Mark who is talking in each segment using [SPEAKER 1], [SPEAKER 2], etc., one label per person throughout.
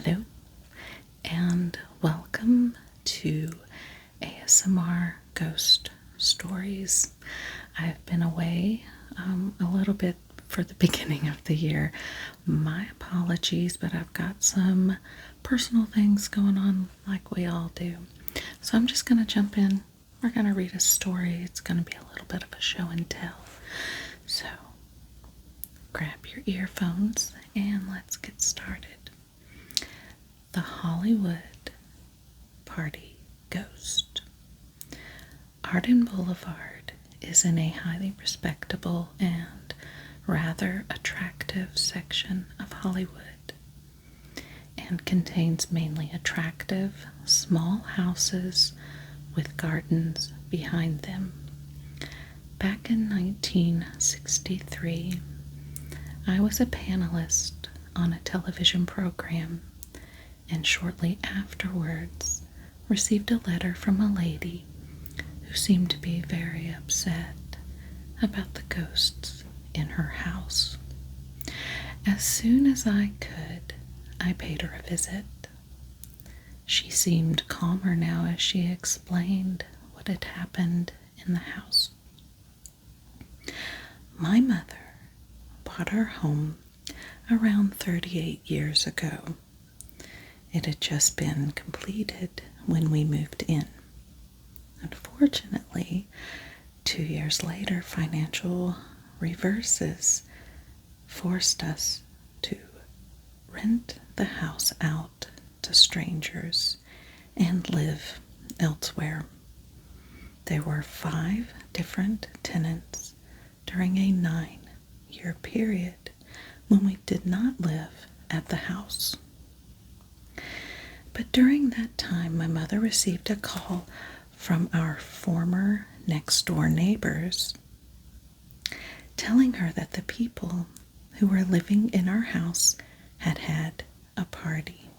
[SPEAKER 1] Hello, and welcome to ASMR Ghost Stories. I've been away a little bit for the beginning of the year. My apologies, but I've got some personal things going on like we all do. So I'm just going to jump in. We're going to read a story. It's going to be a little bit of a show and tell. So grab your earphones and let's get started. The Hollywood Party Ghost. Arden Boulevard is in a highly respectable and rather attractive section of Hollywood and contains mainly attractive small houses with gardens behind them. Back in 1963, I was a panelist on a television program and shortly afterwards received a letter from a lady who seemed to be very upset about the ghosts in her house. As soon as I could, I paid her a visit. She seemed calmer now as she explained what had happened in the house. My mother bought our home around 38 years ago. It had just been completed when we moved in. Unfortunately, 2 years later, financial reverses forced us to rent the house out to strangers and live elsewhere. There were 5 different tenants during a 9-year period when we did not live at the house. But during that time, my mother received a call from our former next-door neighbors telling her that the people who were living in our house had had a party,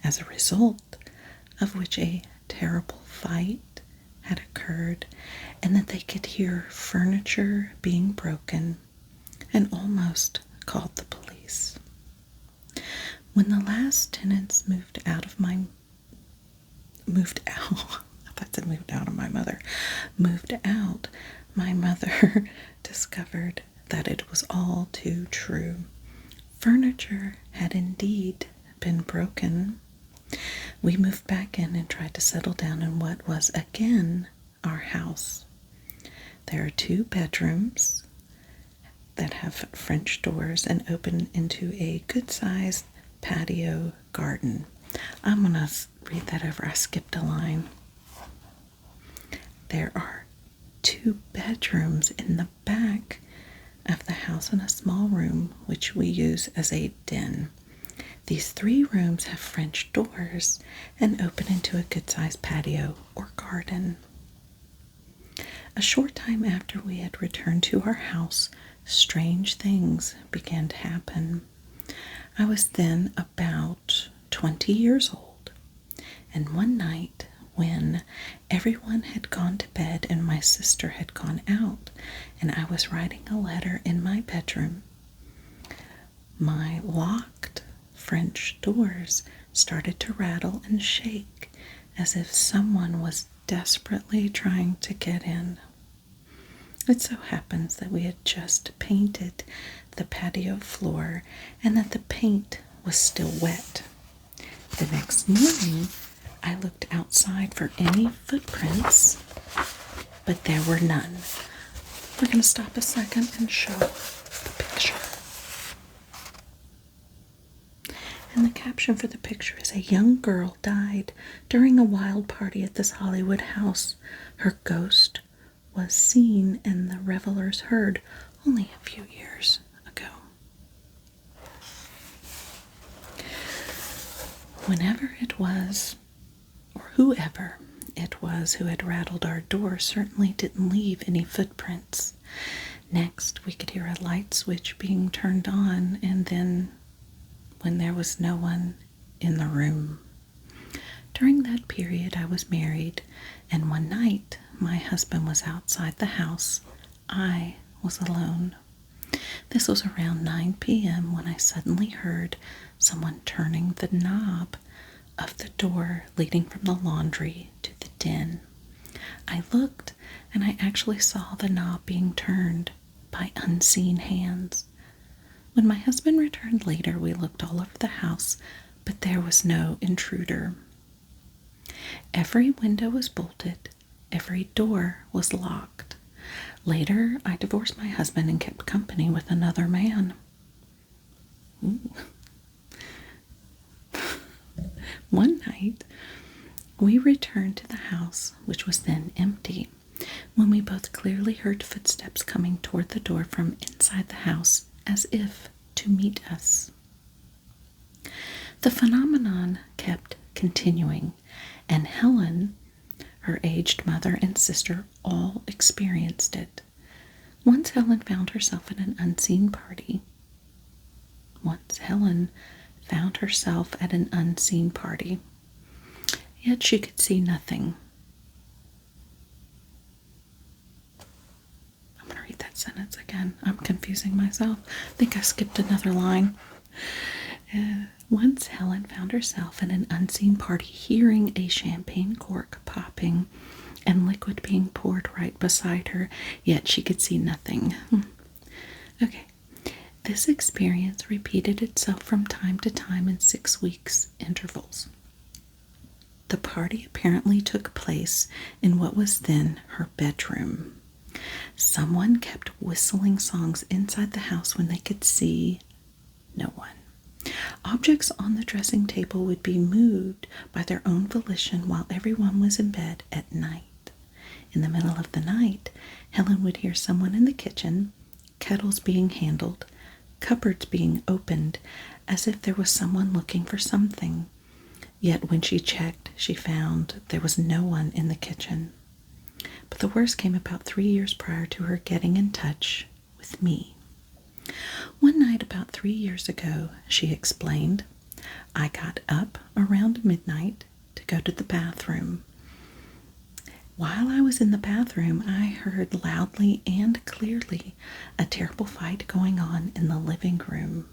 [SPEAKER 1] as a result of which a terrible fight had occurred, and that they could hear furniture being broken and almost called the police. When the last tenants moved out, my mother discovered that it was all too true. Furniture had indeed been broken. We moved back in and tried to settle down in what was again our house. There are 2 bedrooms that have French doors and open into a good-sized patio garden. I'm going to read that over. I skipped a line. There are 2 bedrooms in the back of the house and a small room which we use as a den. These 3 rooms have French doors and open into a good-sized patio or garden. A short time after we had returned to our house, strange things began to happen. I was then about 20 years old, and one night when everyone had gone to bed and my sister had gone out, and I was writing a letter in my bedroom, my locked French doors started to rattle and shake as if someone was desperately trying to get in. It so happens that we had just painted the patio floor and that the paint was still wet. The next morning, I looked outside for any footprints, but there were none. We're going to stop a second and show the picture. And the caption for the picture is, "A young girl died during a wild party at this Hollywood house. Her ghost was seen and the revelers heard only a few years ago." Whenever it was, or whoever it was who had rattled our door, certainly didn't leave any footprints. Next, we could hear a light switch being turned on, and then when there was no one in the room. During that period, I was married, and one night my husband was outside the house. I was alone. This was around 9 p.m. when I suddenly heard someone turning the knob of the door leading from the laundry to the den. I looked, and I actually saw the knob being turned by unseen hands. When my husband returned later, we looked all over the house, but there was no intruder. Every window was bolted, every door was locked. Later, I divorced my husband and kept company with another man. Ooh. One night, we returned to the house, which was then empty, when we both clearly heard footsteps coming toward the door from inside the house, as if to meet us. The phenomenon kept continuing, and Helen, her aged mother and sister, all experienced it. Once Helen found herself at an unseen party. Yet she could see nothing. I'm going to read that sentence again. I'm confusing myself. I think I skipped another line. Once Helen found herself at an unseen party, hearing a champagne cork popping and liquid being poured right beside her, yet she could see nothing. Okay. This experience repeated itself from time to time in 6 weeks intervals. The party apparently took place in what was then her bedroom. Someone kept whistling songs inside the house when they could see no one. Objects on the dressing table would be moved by their own volition while everyone was in bed at night. In the middle of the night, Helen would hear someone in the kitchen, kettles being handled, cupboards being opened, as if there was someone looking for something. Yet when she checked, she found there was no one in the kitchen. But the worst came about 3 years prior to her getting in touch with me. One night about 3 years ago, she explained, I got up around midnight to go to the bathroom. While I was in the bathroom, I heard loudly and clearly a terrible fight going on in the living room.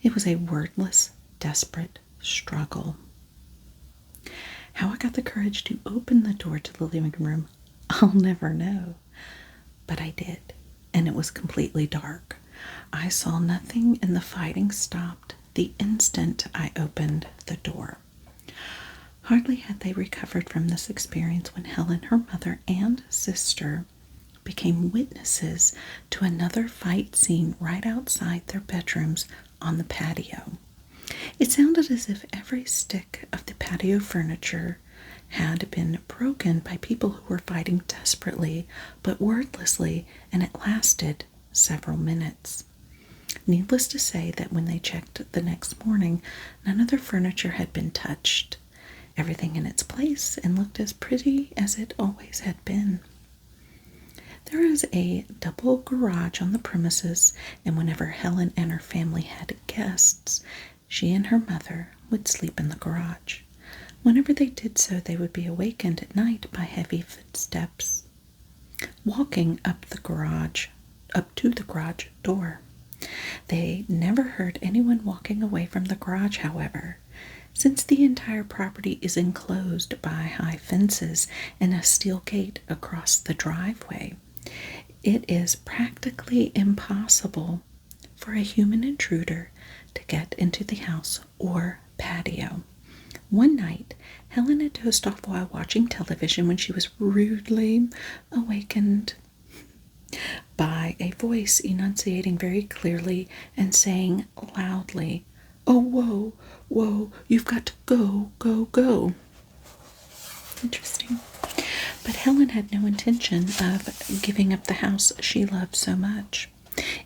[SPEAKER 1] It was a wordless, desperate struggle. How I got the courage to open the door to the living room, I'll never know. But I did, and it was completely dark. I saw nothing, and the fighting stopped the instant I opened the door. Hardly had they recovered from this experience when Helen, her mother, and sister became witnesses to another fight scene right outside their bedrooms on the patio. It sounded as if every stick of the patio furniture had been broken by people who were fighting desperately but wordlessly, and it lasted several minutes. Needless to say that when they checked the next morning, none of their furniture had been touched. Everything in its place and looked as pretty as it always had been. There is a double garage on the premises, and whenever Helen and her family had guests, she and her mother would sleep in the garage. Whenever they did so, they would be awakened at night by heavy footsteps walking up to the garage door. They never heard anyone walking away from the garage, however. Since the entire property is enclosed by high fences and a steel gate across the driveway, it is practically impossible for a human intruder to get into the house or patio. One night, Helen had dozed off while watching television when she was rudely awakened by a voice enunciating very clearly and saying loudly, "Oh, whoa, whoa, you've got to go, go, go." Interesting. But Helen had no intention of giving up the house she loved so much.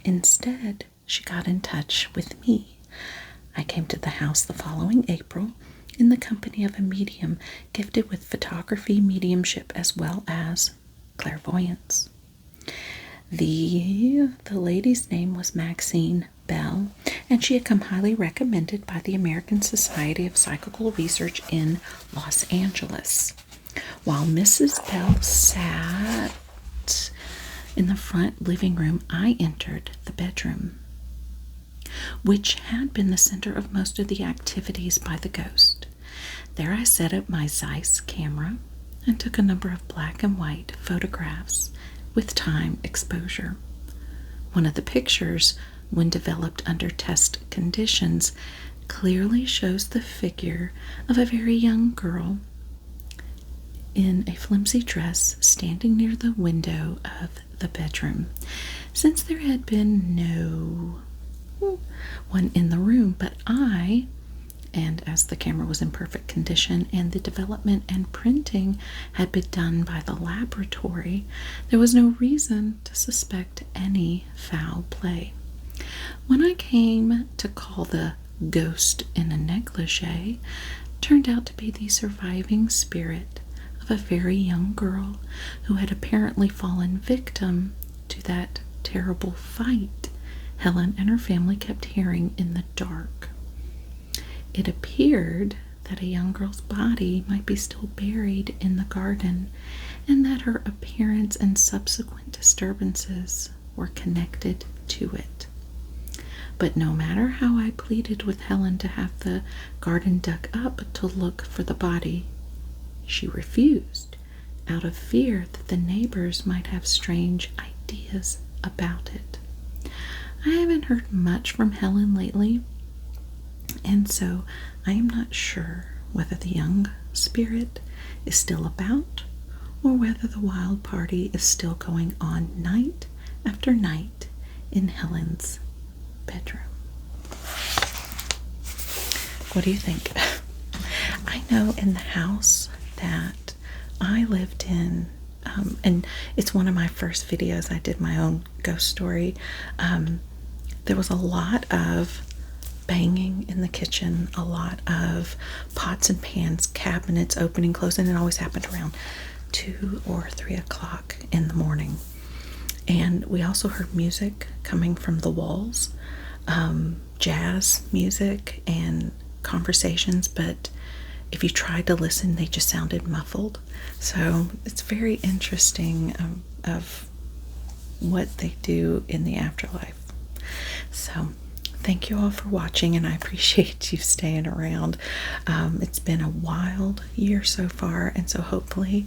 [SPEAKER 1] Instead, she got in touch with me. I came to the house the following April in the company of a medium gifted with photography, mediumship, as well as clairvoyance. The lady's name was Maxine Bell, and she had come highly recommended by the American Society of Psychical Research in Los Angeles. While Mrs. Bell sat In the front living room, I entered the bedroom, which had been the center of most of the activities by the ghost. There I set up my Zeiss camera and took a number of black and white photographs with time exposure. One of the pictures, when developed under test conditions, clearly shows the figure of a very young girl in a flimsy dress standing near the window of the bedroom. Since there had been no one in the room but I, and as the camera was in perfect condition and the development and printing had been done by the laboratory, there was no reason to suspect any foul play. When I came to call the ghost in a negligee, turned out to be the surviving spirit of a very young girl who had apparently fallen victim to that terrible fight Helen and her family kept hearing in the dark. It appeared that a young girl's body might be still buried in the garden, and that her appearance and subsequent disturbances were connected to it. But no matter how I pleaded with Helen to have the garden dug up to look for the body, she refused, out of fear that the neighbors might have strange ideas about it. I haven't heard much from Helen lately, and so I am not sure whether the young spirit is still about or whether the wild party is still going on night after night in Helen's bedroom. What do you think? I know in the house that I lived in, and it's one of my first videos, I did my own ghost story. There was a lot of banging in the kitchen, a lot of pots and pans, cabinets opening, closing. It always happened around 2 or 3 o'clock in the morning. And we also heard music coming from the walls, jazz music and conversations, but if you tried to listen, they just sounded muffled. So it's very interesting of what they do in the afterlife. So thank you all for watching, and I appreciate you staying around. It's been a wild year so far, and so hopefully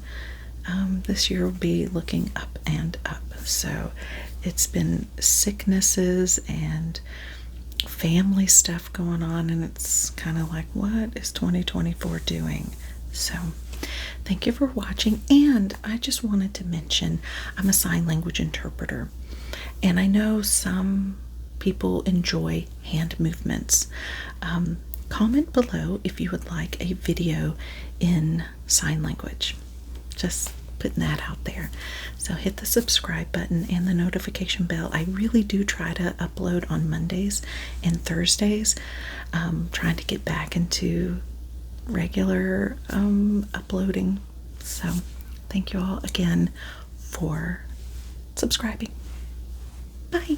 [SPEAKER 1] this year will be looking up and up. So it's been sicknesses and family stuff going on, and it's kind of like, what is 2024 doing? So thank you for watching, and I just wanted to mention I'm a sign language interpreter, and I know some people enjoy hand movements. Comment below if you would like a video in sign language. Just putting that out there. So hit the subscribe button and the notification bell. I really do try to upload on Mondays and Thursdays. Trying to get back into regular uploading. So thank you all again for subscribing. Bye.